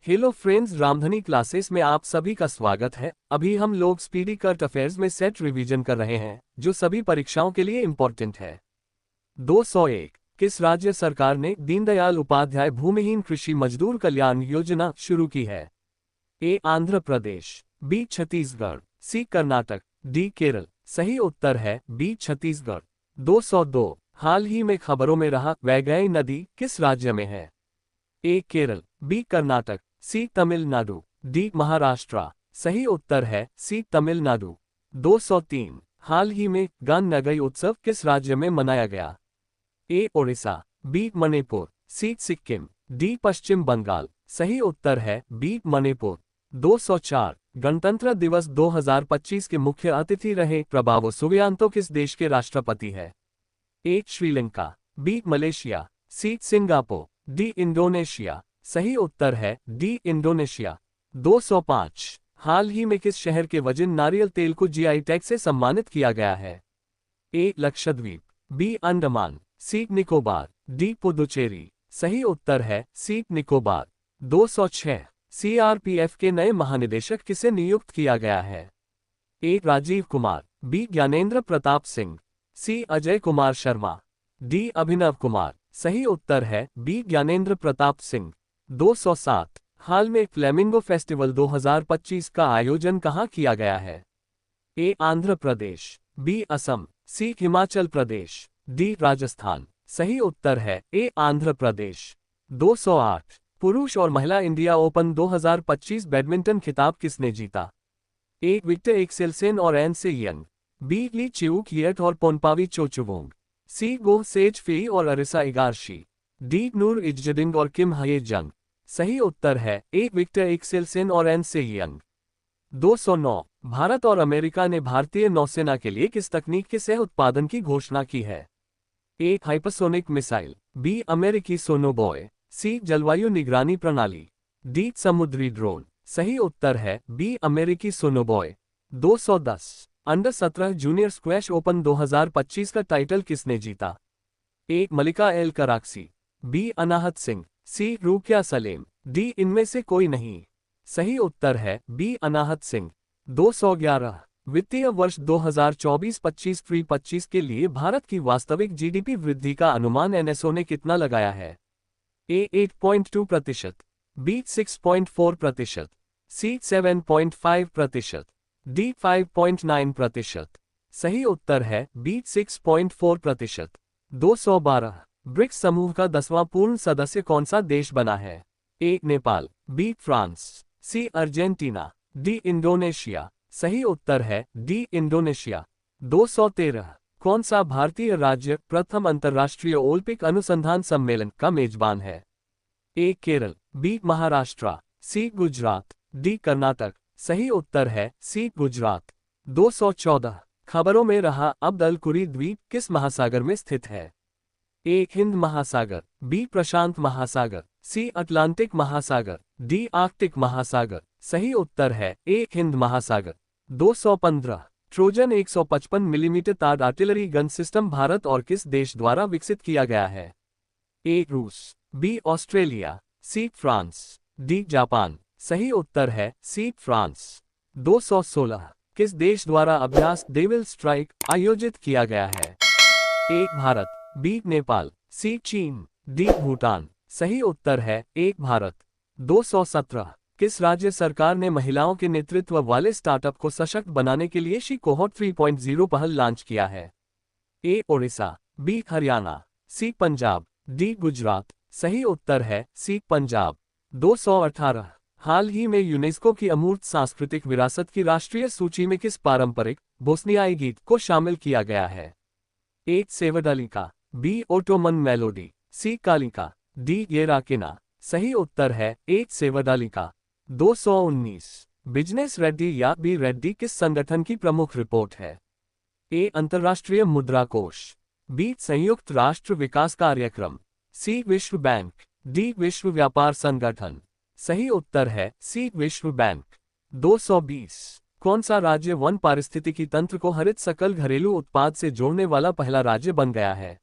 Hello friends, Ramdhani classes में आप सभी का स्वागत है। अभी हम लोग स्पीडी करंट अफेयर्स में सेट रिवीजन कर रहे हैं जो सभी परीक्षाओं के लिए इम्पोर्टेंट है। 201 किस राज्य सरकार ने दीनदयाल उपाध्याय भूमिहीन कृषि मजदूर कल्याण योजना शुरू की है? ए आंध्र प्रदेश, बी छत्तीसगढ़, सी कर्नाटक, डी केरल। सही उत्तर है बी छत्तीसगढ़। 202 हाल ही में खबरों में रहा वैगई नदी किस राज्य में है? ए केरल, बी कर्नाटक, सी तमिलनाडु, डी महाराष्ट्र। सही उत्तर है सी तमिलनाडु। 203 हाल ही में गण नगई उत्सव किस राज्य में मनाया गया? ए ओडिशा, बी मणिपुर, सी सिक्किम, डी पश्चिम बंगाल। सही उत्तर है बी मणिपुर। 204 गणतंत्र दिवस 2025 के मुख्य अतिथि रहे प्रभावो सुबियांतो किस देश के राष्ट्रपति है? A Sri Lanka, B Malaysia, C Singapore, D Indonesia. सही उत्तर है डी इंडोनेशिया। 205 हाल ही में किस शहर के वजिन नारियल तेल को जीआई टैग से सम्मानित किया गया है? ए लक्षद्वीप, बी अंडमान, सी निकोबार, डी पुदुचेरी। सही उत्तर है सी निकोबार। 206 सीआरपीएफ के नए महानिदेशक किसे नियुक्त किया गया है? ए राजीव कुमार, बी ज्ञानेंद्र प्रताप सिंह, सी अजय कुमार शर्मा, डी अभिनव कुमार। सही उत्तर है बी ज्ञानेंद्र प्रताप सिंह। 207 हाल में फ्लेमिंगो फेस्टिवल 2025 का आयोजन कहाँ किया गया है? ए आंध्र प्रदेश, बी असम, सी हिमाचल प्रदेश, डी राजस्थान। सही उत्तर है ए आंध्र प्रदेश। 208 पुरुष और महिला इंडिया ओपन 2025 बैडमिंटन खिताब किसने जीता? ए विक्टर एक्सेलसेन और एन से यंग, बी ली चिवुक येट और पोनपावी चोचुवोंग, सी गो सेज फी और अरिसा इगारशी, डी नूर इज्जडिंग और किम हये जंग। सही उत्तर है ए विक्टर एक्सेलसेन और एन से यंग। 209 भारत और अमेरिका ने भारतीय नौसेना के लिए किस तकनीक के सह उत्पादन की घोषणा की है? ए हाइपरसोनिक मिसाइल, बी अमेरिकी सोनोबॉय, सी जलवायु निगरानी प्रणाली, डी समुद्री ड्रोन। सही उत्तर है बी अमेरिकी sonobuoy. 210 under 17 junior squash open 2025 का टाइटल किसने जीता? ए मलिका एल कराक्सी, बी अनाहत सिंह, सी रूकिया सलेम, डी इनमें से कोई नहीं। सही उत्तर है बी अनाहत सिंह। 211 वित्तीय वर्ष 2024-25 के लिए भारत की वास्तविक जीडीपी वृद्धि का अनुमान एनएसओ ने कितना लगाया है? ए 8.2%, बी 6.4%, सी 7.5%, डी 5.9%। सही उत्तर है बी 6.4%। 212 ब्रिक्स समूह का 10वां पूर्ण सदस्य कौन सा देश बना है? A Nepal, B France, C Argentina, D Indonesia. सही उत्तर है डी इंडोनेशिया। 213 कौन सा भारतीय राज्य प्रथम अंतर्राष्ट्रीय ओलंपिक अनुसंधान सम्मेलन का मेजबान है? ए केरल, बी महाराष्ट्र, सी गुजरात, डी कर्नाटक। सही उत्तर है सी गुजरात। 214 खबरों में रहा अब्द अल कुरी द्वीप किस महासागर में स्थित है? ए हिंद महासागर, बी प्रशांत महासागर, सी अटलांटिक महासागर, डी आर्कटिक महासागर। सही उत्तर है ए हिंद महासागर। 215 ट्रोजन 155 मिलीमीटर तार आर्टिलरी गन सिस्टम भारत और किस देश द्वारा विकसित किया गया है? ए रूस, B Australia, C France, D Japan. सही उत्तर है सी फ्रांस। 216 किस देश द्वारा अभ्यास डेविल स्ट्राइक आयोजित किया गया है? ए भारत, बी नेपाल, सी चीन, डी भूटान। सही उत्तर है ए भारत। 217 किस राज्य सरकार ने महिलाओं के नेतृत्व वाले स्टार्टअप को सशक्त बनाने के लिए शी कोहोर्ट 3.0 पहल लॉन्च किया है? ए ओडिशा, बी हरियाणा, सी पंजाब, डी गुजरात। सही उत्तर है सी पंजाब। 218 हाल ही में यूनेस्को की अमूर्त सांस्कृतिक विरासत की राष्ट्रीय सूची में किस पारंपरिक बोस्नियाई गीत को शामिल किया गया है? ए सेवडालिका, बी ओटोमन मेलोडी, सी कालिका, डी येराकिना। सही उत्तर है ए सेवडालिका। 219 बिजनेस रेड्डी या बी रेड्डी किस संगठन की प्रमुख रिपोर्ट है? ए अंतर्राष्ट्रीय मुद्रा कोष, बी संयुक्त राष्ट्र विकास कार्यक्रम, सी विश्व बैंक, डी विश्व व्यापार संगठन। सही उत्तर है सी विश्व बैंक। 220 कौन सा राज्य वन पारिस्थितिकी तंत्र को हरित सकल घरेलू उत्पाद से जोड़ने वाला पहला राज्य बन गया है?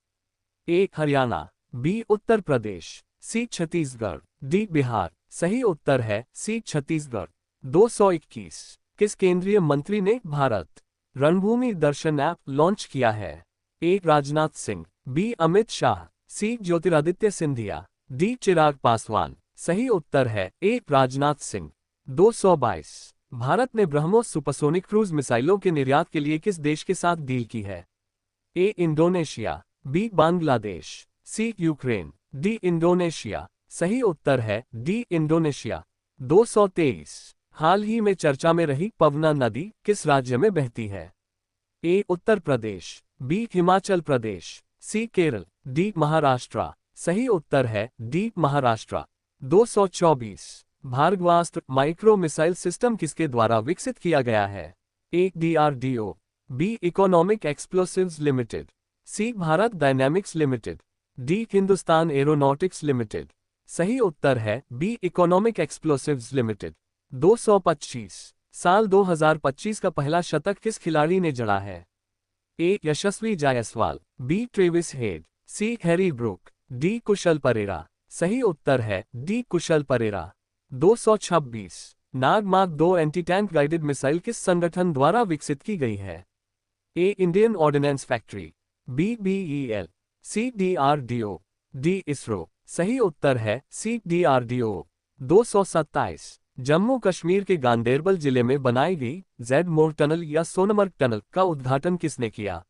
A Haryana, B Uttar Pradesh, C Chhattisgarh, D Bihar. सही उत्तर है सी छत्तीसगढ़। 221। किस केंद्रीय मंत्री ने भारत रणभूमि दर्शन ऐप लॉन्च किया है? ए राजनाथ सिंह, बी अमित शाह, सी ज्योतिरादित्य सिंधिया, डी चिराग पासवान। सही उत्तर है ए राजनाथ सिंह। 222। भारत ने ब्रह्मोस सुपरसोनिक क्रूज मिसाइलों के निर्यात के लिए किस देश के साथ डील की है? ए इंडोनेशिया, बी बांग्लादेश, सी यूक्रेन, डी इंडोनेशिया। सही उत्तर है डी इंडोनेशिया। 223। हाल ही में चर्चा में रही पवना नदी किस राज्य में बहती है? A Uttar Pradesh, B Himachal Pradesh, C Kerala, D Maharashtra. सही उत्तर है D Maharashtra. 224। Bhargavastra micro missile system किसके द्वारा विकसित किया गया है? A DRDO, B economic explosives limited, C Bharat dynamics limited, D Hindustan aeronautics limited. सही उत्तर है बी इकोनॉमिक एक्सप्लोसिव्स लिमिटेड। 225। साल 2025 का पहला शतक किस खिलाड़ी ने जड़ा है? A Yashasvi Jaiswal, B Travis Head, C Harry Brook, D Kusal Perera. सही उत्तर है D Kusal Perera. 226। Nag mark 2 anti tank guided missile किस संगठन द्वारा विकसित की गई है? A Indian ordnance factory, B BEL, C DRDO, D ISRO. सही उत्तर है सी डीआरडीओ। 227। जम्मू कश्मीर के गांदेरबल जिले में बनाई गई जेड मोर टनल या सोनमर्ग टनल का उद्घाटन किसने किया?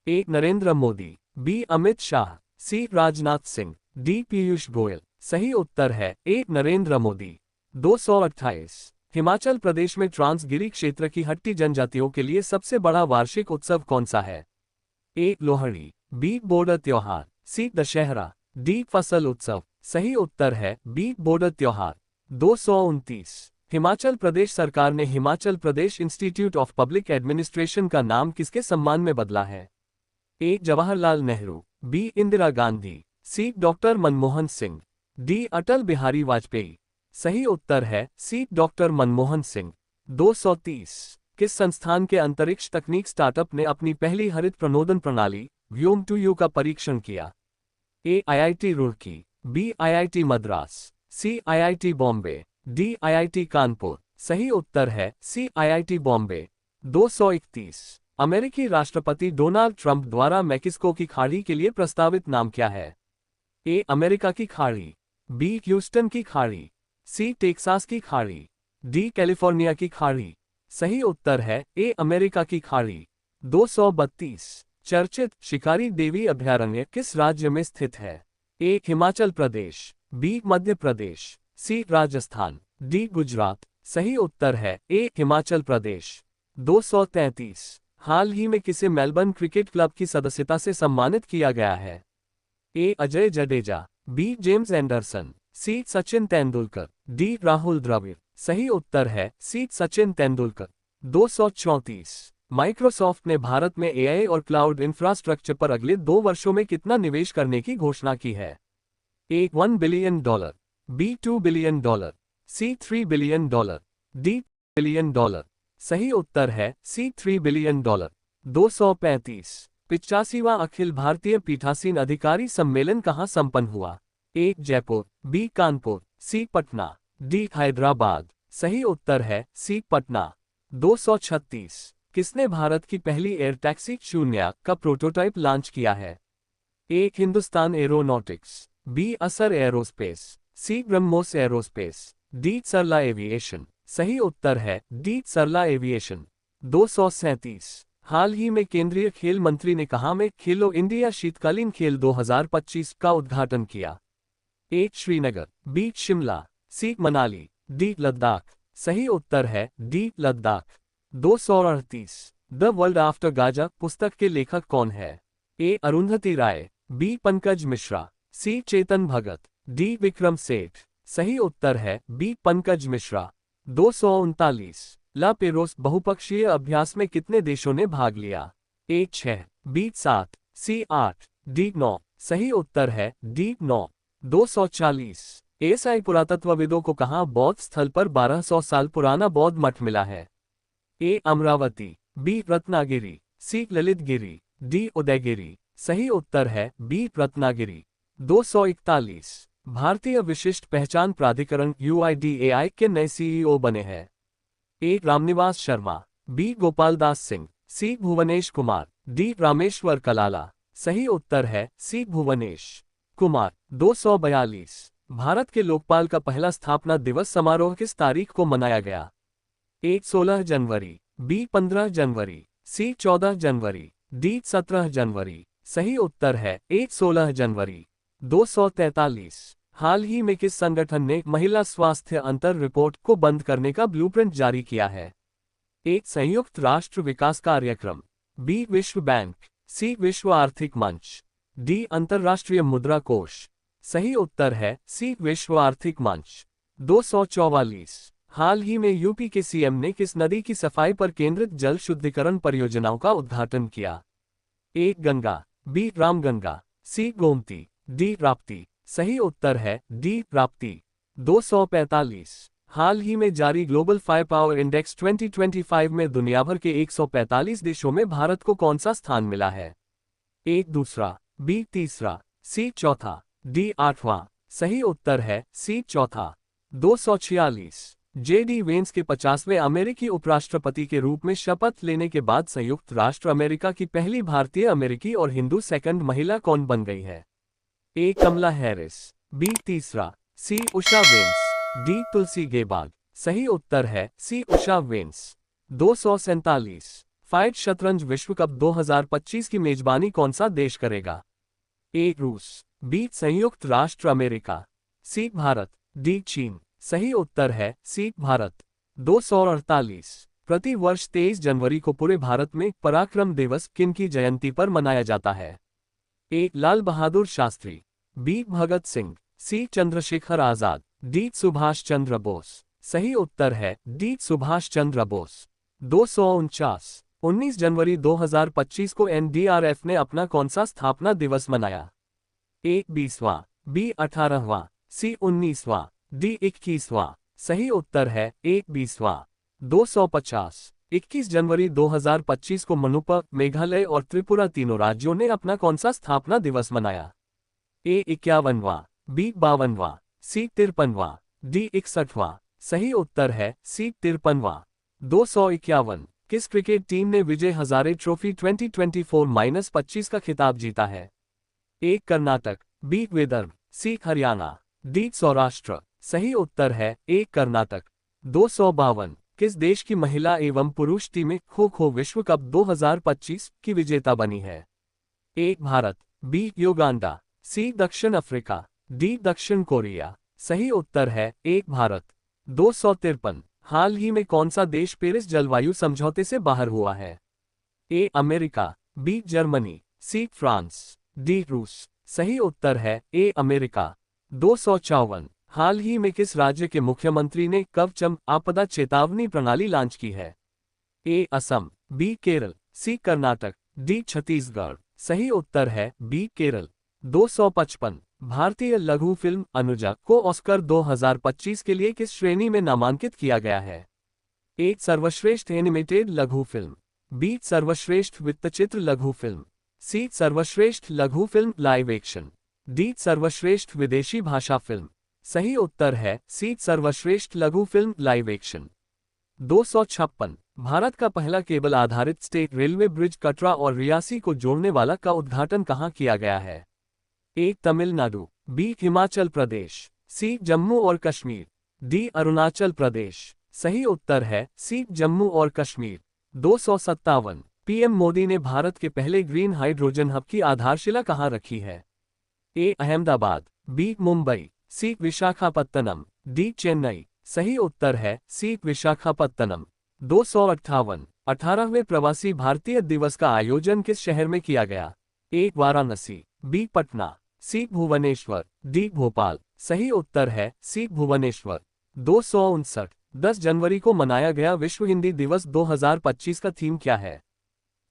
ए नरेंद्र मोदी, बी अमित शाह, सी राजनाथ सिंह, डी पीयूष गोयल। सही उत्तर है ए नरेंद्र मोदी। 228। हिमाचल प्रदेश में ट्रांसगिरी क्षेत्र की हट्टी जनजातियों के लिए सबसे बड़ा वार्षिक उत्सव कौन सा है? ए लोहड़ी, बी बोडर त्योहार, सी दशहरा, डी फसल उत्सव। सही उत्तर है बी बोडर त्योहार। 229। हिमाचल प्रदेश सरकार ने Himachal Pradesh institute of public administration का नाम किसके सम्मान में बदला है? ए जवाहरलाल नेहरू, बी इंदिरा गांधी, सी डॉक्टर मनमोहन सिंह, डी अटल बिहारी वाजपेयी। सही उत्तर है सी डॉक्टर मनमोहन सिंह। 230। किस संस्थान के अंतरिक्ष तकनीक स्टार्टअप ने अपनी पहली हरित प्रणोदन प्रणाली व्योम-2U का परीक्षण किया? A IIT Roorkee, B IIT Madras, C IIT Bombay, D IIT Kanpur. सही उत्तर है सी आईआईटी बॉम्बे। 231। अमेरिकी राष्ट्रपति डोनाल्ड ट्रंप द्वारा मैक्सिको की खाड़ी के लिए प्रस्तावित नाम क्या है? ए अमेरिका की खाड़ी, बी ह्यूस्टन की खाड़ी, सी टेक्सास की खाड़ी, डी कैलिफोर्निया की खाड़ी। सही उत्तर है ए अमेरिका की खाड़ी। 232। चर्चित शिकारी देवी अभयारण्य किस राज्य में स्थित है? ए हिमाचल प्रदेश, बी मध्य प्रदेश, सी राजस्थान, डी गुजरात। सही उत्तर है ए हिमाचल प्रदेश। 233। हाल ही में किसे मेलबर्न क्रिकेट क्लब की सदस्यता से सम्मानित किया गया है? A Ajay Jadeja, B James Anderson, C Sachin Tendulkar, D Rahul Dravid. सही उत्तर है सी सचिन तेंदुलकर। 234। माइक्रोसॉफ्ट ने भारत में एआई और क्लाउड इंफ्रास्ट्रक्चर पर अगले 2 वर्षों में कितना निवेश करने की घोषणा की है? ए $1 बिलियन, बी $2 बिलियन, सी $3 बिलियन, डी $1 बिलियन। सही उत्तर है सी $3 बिलियन। 235। 85वां अखिल भारतीय पीठासीन अधिकारी सम्मेलन कहाँ संपन्न हुआ? ए जयपुर, बी कानपुर, सी पटना, डी हैदराबाद। सही उत्तर है सी पटना। 236। किसने भारत की पहली एयर टैक्सी शून्य का प्रोटोटाइप लॉन्च किया है? ए हिंदुस्तान एरोनॉटिक्स, बी असर एरोस्पेस, सी ब्रह्मोस एरोस्पेस, डी सरला एविएशन। सही उत्तर है डी सरला एविएशन। 237। हाल ही में केंद्रीय खेल मंत्री ने कहाँ में खेलो इंडिया शीतकालीन खेल 2025 का उद्घाटन किया? ए श्रीनगर, बी शिमला, सी मनाली, डी लद्दाख। सही उत्तर है D Ladakh. 238। The world after Gaza पुस्तक के लेखक कौन है? ए अरुंधति राय, बी पंकज मिश्रा, सी चेतन भगत, डी विक्रम सेठ। सही उत्तर है बी पंकज मिश्रा। 239। ला पेरोस बहुपक्षीय अभ्यास में कितने देशों ने भाग लिया? ए 6, बी 7, सी 8, डी 9। सही उत्तर है डी 9। 240। एएसआई पुरातत्वविदों को कहाँ बौद्ध स्थल पर 1200 साल पुराना बौद्ध मठ मिला है? ए अमरावती, बी रत्नागिरी, सी ललितगिरी, डी उदयगिरी। सही उत्तर है बी रत्नागिरी। 241। भारतीय विशिष्ट पहचान प्राधिकरण UIDAI के नए CEO बने हैं। ए रामनिवास शर्मा, बी गोपाल दास सिंह, सी भुवनेश कुमार, डी रामेश्वर कलाला। सही उत्तर है सी भुवनेश कुमार। 242 भारत के लोकपाल का पहला स्थापना दिवस समारोह किस तारीख को मनाया गया? ए 16 जनवरी, बी 15 जनवरी, सी 14 जनवरी, डी 17 जनवरी। सही उत्तर है ए 16 जनवरी। 243 हाल ही में किस संगठन ने महिला स्वास्थ्य अंतर रिपोर्ट को बंद करने का ब्लूप्रिंट जारी किया है? ए संयुक्त राष्ट्र विकास कार्यक्रम, बी विश्व बैंक, सी विश्व आर्थिक मंच, डी अंतर्राष्ट्रीय मुद्रा कोष। सही उत्तर है सी विश्व आर्थिक मंच। 244 हाल ही में यूपी के सीएम ने किस नदी की सफाई पर केंद्रित जल शुद्धिकरण परियोजनाओं का उद्घाटन किया? ए गंगा, बी रामगंगा, सी गोमती, डी राप्ती। सही उत्तर है डी राप्ती। 245 हाल ही में जारी ग्लोबल फायर पावर इंडेक्स 2025 में दुनिया भर के 145 देशों में भारत को कौन सा स्थान मिला है? ए दूसरा, बी तीसरा, सी चौथा, डी आठवां। सही उत्तर है सी चौथा। 246 जेडी वेंस के 50वें अमेरिकी उपराष्ट्रपति के रूप में शपथ लेने के बाद संयुक्त राष्ट्र अमेरिका की पहली भारतीय अमेरिकी और हिंदू सेकंड महिला कौन बन गई है? ए कमला हैरिस, बी तीसरा, सी उषा वेंस, डी तुलसी गेबार्ड। सही उत्तर है सी उषा वेंस। 247 फाइट शतरंज विश्व कप 2025 की मेजबानी कौन सा देश करेगा? ए रूस, बी संयुक्त राष्ट्र अमेरिका, सी भारत, डी चीन। सही उत्तर है सी भारत। 248 प्रति वर्ष 23 जनवरी को पूरे भारत में पराक्रम दिवस किनकी जयंती पर मनाया जाता है? ए लाल बहादुर शास्त्री, बी भगत सिंह, सी चंद्रशेखर आजाद, डी सुभाष चंद्र बोस। सही उत्तर है डी सुभाष चंद्र बोस। 249 19 जनवरी 2025 को NDRF ने अपना कौन सा स्थापना दिवस मनाया? ए 20वां, बी 18वां, सी 19वां, डी 21वां। सही उत्तर है ए 20वां। 250 21 जनवरी 2025 को मणिपुर, मेघालय और त्रिपुरा तीनों राज्यों ने अपना कौन सा स्थापना दिवस मनाया? ए 51वां, बी 52वां, सी 53वां, डी 61वां। सही उत्तर है सी 53वां। 251 किस क्रिकेट टीम ने विजय हजारे ट्रॉफी 2024-25 का खिताब जीता है? ए कर्नाटक, बी विदर्भ, सी हरियाणा, डी सौराष्ट्र। सही उत्तर है ए कर्नाटक। 252 किस देश की महिला एवं पुरुष टीमें खो खो विश्व कप 2025 की विजेता बनी है? ए भारत, बी युगांडा, सी दक्षिण अफ्रीका, डी दक्षिण कोरिया। सही उत्तर है ए भारत। 253 हाल ही में कौन सा देश पेरिस जलवायु समझौते से बाहर हुआ है? A America, B Germany, C France, D रूस। सही उत्तर है ए अमेरिका। 254 हाल ही में किस राज्य के मुख्यमंत्री ने कवचम आपदा चेतावनी प्रणाली लॉन्च की है? ए असम, बी केरल, सी कर्नाटक, डी छत्तीसगढ़। सही उत्तर है बी केरल। 255 भारतीय लघु फिल्म अनुजा को ऑस्कर 2025 के लिए किस श्रेणी में नामांकित किया गया है? ए सर्वश्रेष्ठ एनिमेटेड लघु फिल्म, बी सर्वश्रेष्ठ वृत्तचित्र लघु फिल्म, सी सर्वश्रेष्ठ लघु फिल्म लाइव एक्शन, डी सर्वश्रेष्ठ विदेशी भाषा फिल्म। सही उत्तर है सी सर्वश्रेष्ठ लघु फिल्म लाइव एक्शन। 256 भारत का पहला केबल आधारित स्टेट रेलवे ब्रिज कटरा और रियासी को जोड़ने वाला का उद्घाटन कहाँ किया गया है? ए तमिलनाडु, बी हिमाचल प्रदेश, सी जम्मू और कश्मीर, डी अरुणाचल प्रदेश। सही उत्तर है सी जम्मू और कश्मीर। 257 पीएम मोदी ने भारत के पहले ग्रीन हाइड्रोजन हब की आधारशिला कहाँ रखी है? ए अहमदाबाद, बी मुंबई, सी विशाखापत्तनम, डी चेन्नई। सही उत्तर है सी विशाखापत्तनम। 258 18वें प्रवासी भारतीय दिवस का आयोजन किस शहर में किया गया? ए वाराणसी, बी पटना, सी भुवनेश्वर, डी भोपाल। सही उत्तर है सी भुवनेश्वर। 259 10 जनवरी को मनाया गया विश्व हिंदी दिवस 2025 का थीम क्या है?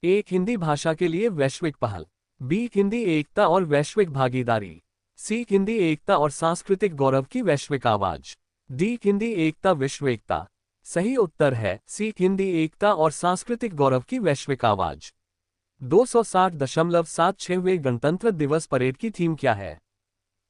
ए हिंदी भाषा के लिए वैश्विक पहल, बी हिंदी एकता और वैश्विक भागीदारी, सी हिंदी एकता और सांस्कृतिक गौरव की वैश्विक आवाज, डी हिंदी एकता विश्व एकता। सही उत्तर है सी हिंदी एकता और सांस्कृतिक गौरव की वैश्विक आवाज। 260.76वें गणतंत्र दिवस परेड की थीम क्या है?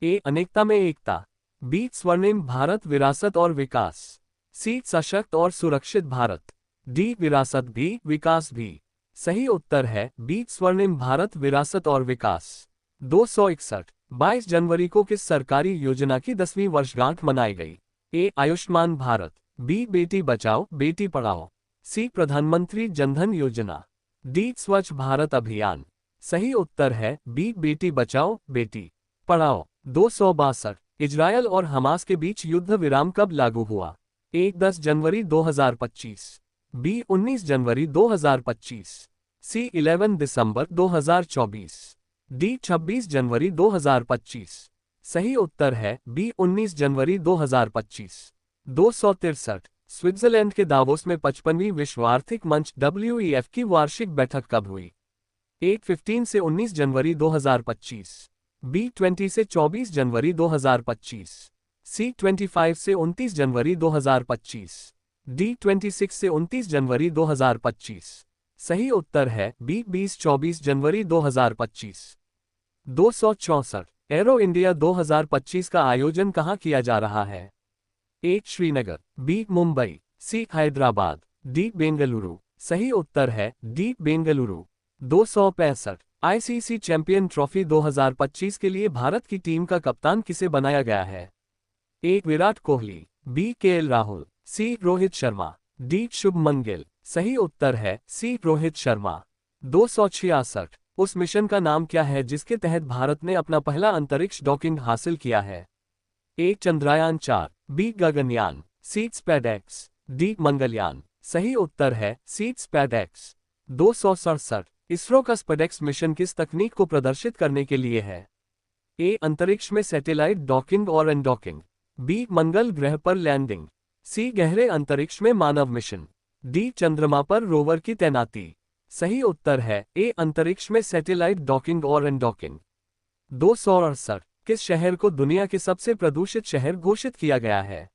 ए अनेकता में एकता, बी स्वर्णिम भारत विरासत और विकास, सी सशक्त और सुरक्षित भारत, डी विरासत भी विकास भी। सही उत्तर है बी स्वर्णिम भारत विरासत और विकास। 261 22 जनवरी को किस सरकारी योजना की 10वीं वर्षगांठ मनाई गई? ए आयुष्मान भारत, बी बेटी बचाओ बेटी पढ़ाओ, सी प्रधानमंत्री जनधन योजना, डी स्वच्छ भारत अभियान। सही उत्तर है बी बेटी बचाओ बेटी पढ़ाओ। 262 इजरायल और हमास के बीच युद्ध विराम कब लागू हुआ? ए 10 जनवरी 2025, बी 19 जनवरी 2025, सी 11 दिसंबर 2024, डी 26 जनवरी 2025। सही उत्तर है बी 19 जनवरी 2025। 263 स्विट्जरलैंड के दावोस में 55वीं विश्व आर्थिक मंच WEF की वार्षिक बैठक कब हुई? ए 15 से 19 जनवरी 2025, बी 20 से 24 जनवरी 2025, सी 25 से 29 जनवरी 2025, डी 26 से 29 जनवरी 2025। सही उत्तर है बी 20-24 जनवरी 2025। 264 एरो इंडिया 2025 का आयोजन कहाँ किया जा रहा है? ए श्रीनगर, बी मुंबई, सी हैदराबाद, डी बेंगलुरु। सही उत्तर है D Bengaluru. 265 ICC champion trophy 2025 के लिए भारत की टीम का कप्तान किसे बनाया गया है? A Virat Kohli, B KL Rahul, C Rohit Sharma, D Shubman Gill. सही उत्तर है सी रोहित शर्मा। 266 उस मिशन का नाम क्या है जिसके तहत भारत ने अपना पहला अंतरिक्ष डॉकिंग हासिल किया है? ए चंद्रयान 4, बी गगनयान, सी स्पेसएक्स, डी मंगलयान। सही उत्तर है सी स्पेसएक्स। 267 इसरो का स्पेसएक्स मिशन किस तकनीक को प्रदर्शित करने के लिए है? ए अंतरिक्ष में सैटेलाइट डॉकिंग और अनडॉकिंग, बी मंगल ग्रह पर लैंडिंग, सी गहरे अंतरिक्ष में मानव मिशन, डी चंद्रमा पर रोवर की तैनाती। सही उत्तर है ए अंतरिक्ष में सैटेलाइट डॉकिंग और अनडॉकिंग। 268 किस शहर को दुनिया के सबसे प्रदूषित शहर घोषित किया गया है?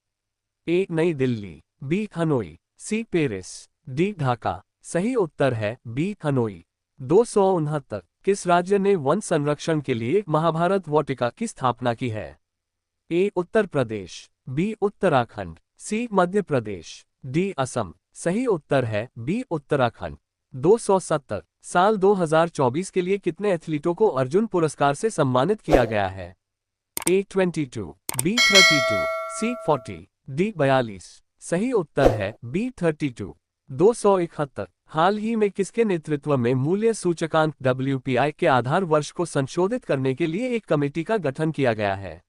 A New Delhi, B Hanoi, C Paris, D Dhaka. सही उत्तर है बी हनोई। 269 किस राज्य ने वन संरक्षण के लिए महाभारत वाटिका की स्थापना की है? A Uttar Pradesh, B Uttarakhand, C Madhya Pradesh, D Assam. सही उत्तर है बी उत्तराखंड। 270 साल 2024 के लिए कितने एथलीटों को अर्जुन पुरस्कार से सम्मानित किया गया है? ए 22, बी 32, सी 40, डी 42। सही उत्तर है बी 32। 271 हाल ही में किसके नेतृत्व में मूल्य सूचकांक WPI के आधार वर्ष को संशोधित करने के लिए एक कमेटी का गठन किया गया है?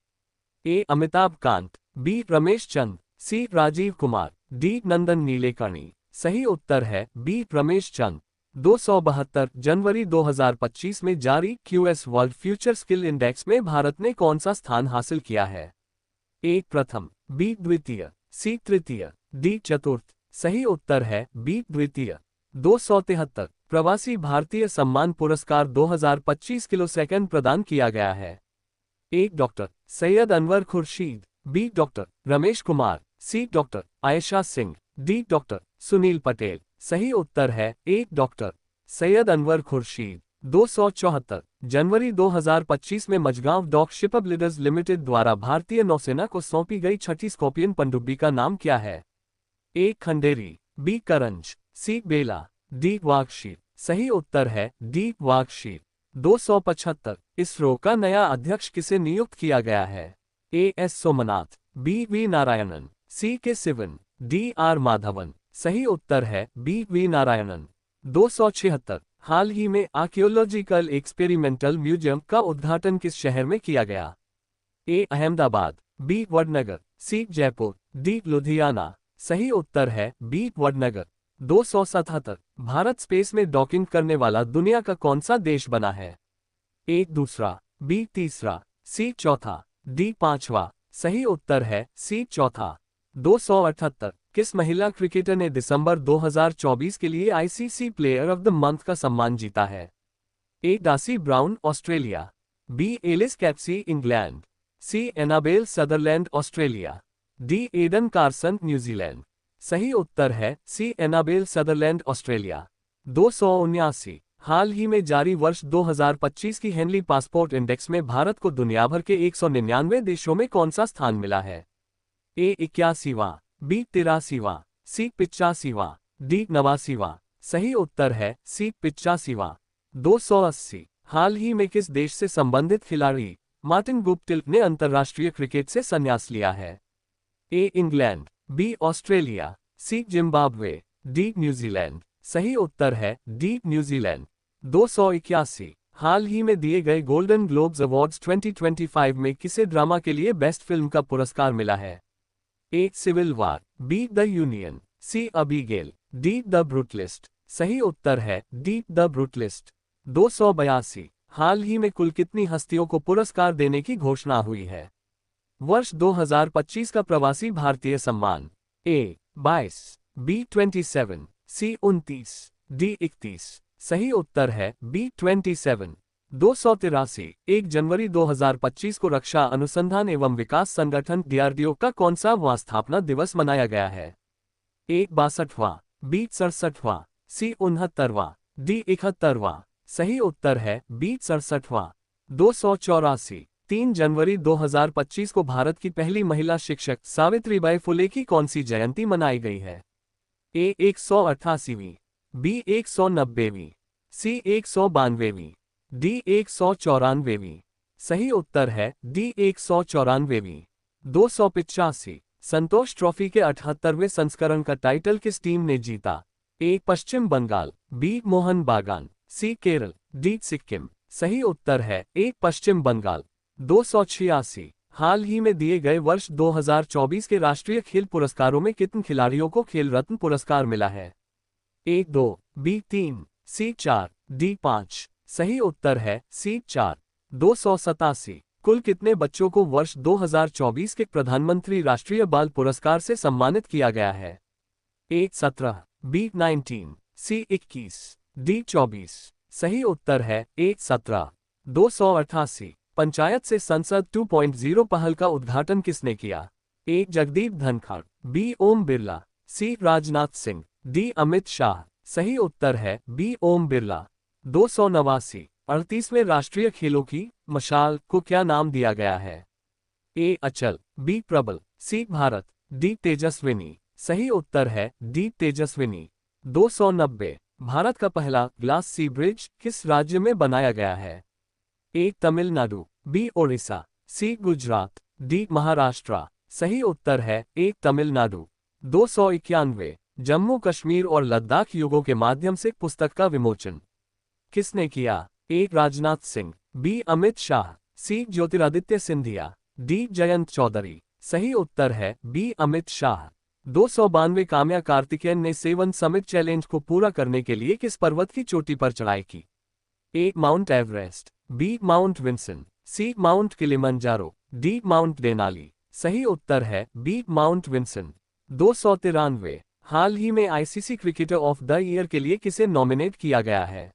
ए अमिताभ कांत, बी रमेश चंद, सी राजीव कुमार, डी नंदन नीलेकर्णी। सही उत्तर है बी रमेश चंद। 272 जनवरी 2025 में जारी QS world future skill index में भारत ने कौन सा स्थान हासिल किया है? ए प्रथम, बी द्वितीय, सी तृतीय, डी चतुर्थ। सही उत्तर है बी द्वितीय। 273 प्रवासी भारतीय सम्मान पुरस्कार 2025 किलो सेकंड प्रदान किया गया है? A doctor Syed Anwar Khurshid, B doctor Ramesh Kumar, C doctor Ayesha Singh, D doctor Sunil Patel. सही उत्तर है ए डॉक्टर सैयद अनवर खुर्शीद। 274 जनवरी 2025 में मझगांव डॉक शिपबिल्डर्स लिमिटेड द्वारा भारतीय नौसेना को सौंपी गई छठी स्कॉर्पियन पनडुब्बी का नाम क्या है? ए खंडेरी, बी करंज, सी बेला, डी वागशीर। सही उत्तर है डी वागशीर। 275 इसरो का नया अध्यक्ष किसे नियुक्त किया गया है? A S Somanath, B V Narayanan, C K Sivan, D R Madhavan. सही उत्तर है बी वी नारायणन। 276 हाल ही में आर्कियोलॉजिकल एक्सपेरिमेंटल म्यूजियम का उद्घाटन किस शहर में किया गया? ए अहमदाबाद, बी वडनगर, सी जयपुर, डी लुधियाना। सही उत्तर है बी वडनगर। 277 भारत स्पेस में डॉकिंग करने वाला दुनिया का कौन सा देश बना है? ए दूसरा, बी तीसरा, सी चौथा, डी पांचवा। सही उत्तर है सी चौथा। 278 किस महिला क्रिकेटर ने दिसंबर 2024 के लिए ICC player of the month का सम्मान जीता है? A Darcie Brown Australia, B Alice Capsey England, C Annabel Sutherland Australia, D Eden Carson New Zealand. सही उत्तर है सी एनाबेल सदरलैंड ऑस्ट्रेलिया। 279 हाल ही में जारी वर्ष 2025 की हेनली पासपोर्ट इंडेक्स में भारत को दुनिया भर के 199 देशों में कौन सा स्थान मिला है? ए 81वां, बी 83वां, सी 85वां, डी 89वां। सही उत्तर है सी 85वां। 280। हाल ही में किस देश से संबंधित खिलाड़ी मार्टिन गुप्टिल ने अंतर्राष्ट्रीय क्रिकेट से संन्यास लिया है? A England, B Australia, C Zimbabwe, D New Zealand. सही उत्तर है डी न्यूजीलैंड। 281। हाल ही में दिए गए गोल्डन ग्लोब्स अवार्ड्स 2025 में किसे ड्रामा के लिए बेस्ट फिल्म का पुरस्कार मिला है? A Civil War, B The Union, C Abigail, D The Brutalist. सही उत्तर है डी द ब्रूटलिस्ट। 282। हाल ही में कुल कितनी हस्तियों को पुरस्कार देने की घोषणा हुई है? वर्ष 2025 का प्रवासी भारतीय सम्मान। ए 22, बी 27, सी 29, डी 31। सही उत्तर है बी 27। 283। 1 जनवरी 2025 को रक्षा अनुसंधान एवं विकास संगठन DRDO का कौन सा स्थापना दिवस मनाया गया है? ए 62वां, बी 67वां, सी 69वां, डी 71वां। सही उत्तर है बी 67वां। 284। 3 जनवरी 2025 को भारत की पहली महिला शिक्षक सावित्रीबाई फुले की कौन सी जयंती मनाई गई है? ए 188वीं, बी 190वीं, सी 192वीं, डी 194वीं। सही उत्तर है डी 194वीं। 285। संतोष ट्रॉफी के 78वें संस्करण का टाइटल किस टीम ने जीता? ए पश्चिम बंगाल, बी मोहन बागान, सी केरल, डी सिक्किम। सही उत्तर है ए पश्चिम बंगाल। 286। हाल ही में दिए गए वर्ष 2024 के राष्ट्रीय खेल पुरस्कारों में कितने खिलाड़ियों को खेल रत्न पुरस्कार मिला है? ए 2, बी 3, सी 4, डी 5। सही उत्तर है सी 4। 287। कुल कितने बच्चों को वर्ष 2024 के प्रधानमंत्री राष्ट्रीय बाल पुरस्कार से सम्मानित किया गया है? ए 17, बी 19, सी 21, डी 24। सही उत्तर है ए 17। 288। पंचायत से संसद 2.0 पहल का उद्घाटन किसने किया? ए जगदीप धनखड़, बी ओम बिरला, सी राजनाथ सिंह, डी अमित शाह। सही उत्तर है बी ओम बिरला। 289। 38वें राष्ट्रीय खेलों की मशाल को क्या नाम दिया गया है? ए अचल, बी प्रबल, सी भारत, डी तेजस्विनी। सही उत्तर है डी तेजस्विनी। 290। भारत का पहला ग्लास सी ब्रिज किस राज्य में बनाया गया है? ए तमिलनाडु, बी ओडिशा, सी गुजरात, डी महाराष्ट्र। सही उत्तर है ए तमिलनाडु। 291। जम्मू कश्मीर और लद्दाख युगों के माध्यम से पुस्तक का विमोचन किसने किया? ए राजनाथ सिंह, बी अमित शाह, सी ज्योतिरादित्य सिंधिया, डी जयंत चौधरी। सही उत्तर है बी अमित शाह। 292। काम्या कार्तिकेयन ने सेवन समिट चैलेंज को पूरा करने के लिए किस पर्वत की चोटी पर चढ़ाई की? A mount Everest, B mount Vinson, C mount Kilimanjaro, D mount Denali. सही उत्तर है बी माउंट विंसन। 293। हाल ही में ICC cricketer of the year के लिए किसे नॉमिनेट किया गया है?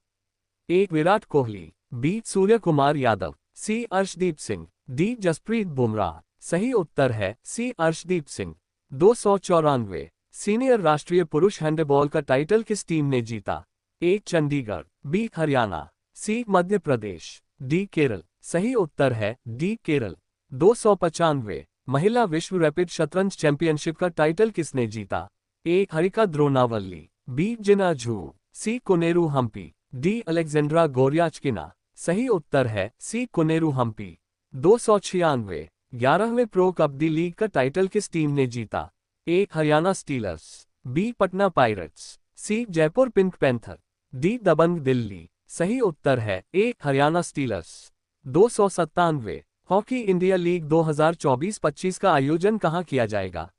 A Virat Kohli, B Surya Kumar Yadav, C Arshdeep Singh, D Jasprit Bumrah. सही उत्तर है सी अर्शदीप सिंह। 294। सीनियर राष्ट्रीय पुरुष हैंडबॉल का टाइटल किस टीम ने जीता? ए चंडीगढ़, बी हरियाणा, सी मध्य प्रदेश, डी केरल। सही उत्तर है डी केरल। 295। महिला विश्व रैपिड शतरंज चैंपियनशिप का टाइटल किसने जीता? A Harika Dronavalli, B Jiner Zhu, C Koneru Humpy, D Alexandra Goryachkina. सही उत्तर है सी कोनेरू हम्पी। 296। 11वें प्रो कबड्डी लीग का टाइटल किस टीम ने जीता? A Haryana steelers, B Patna pirates, C Jaipur pink panther, D Dabang Delhi. सही उत्तर है A Haryana steelers. 297। Hockey India league 2024-25 का आयोजन कहाँ किया जाएगा?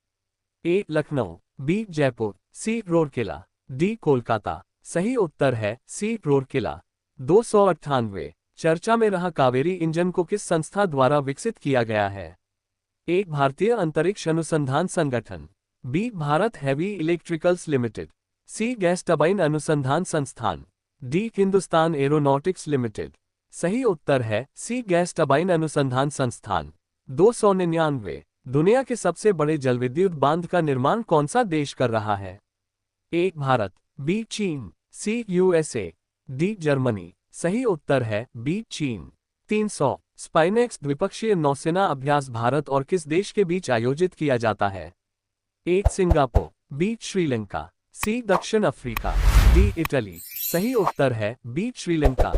A Lucknow, B Jaipur, C Rourkela, D Kolkata. सही उत्तर है सी रूरकेला। 298। चर्चा में रहा कावेरी इंजन को किस संस्था द्वारा विकसित किया गया है? ए भारतीय अंतरिक्ष अनुसंधान संगठन, B Bharat heavy electricals limited, C gas turbine अनुसंधान संस्थान, डी हिंदुस्तान एरोनॉटिक्स लिमिटेड। सही उत्तर है सी गैस टरबाइन अनुसंधान संस्थान। 299। दुनिया के सबसे बड़े जलविद्युत बांध का निर्माण कौन सा देश कर रहा है? ए भारत, बी चीन, सी यूएसए, डी जर्मनी। सही उत्तर है बी चीन। 300 स्पाइनेक्स द्विपक्षीय नौसेना अभ्यास भारत और किस देश के बीच आयोजित किया जाता है? ए सिंगापुर, बी श्रीलंका, सी दक्षिण अफ्रीका, डी इटली। सही उत्तर है बी श्रीलंका।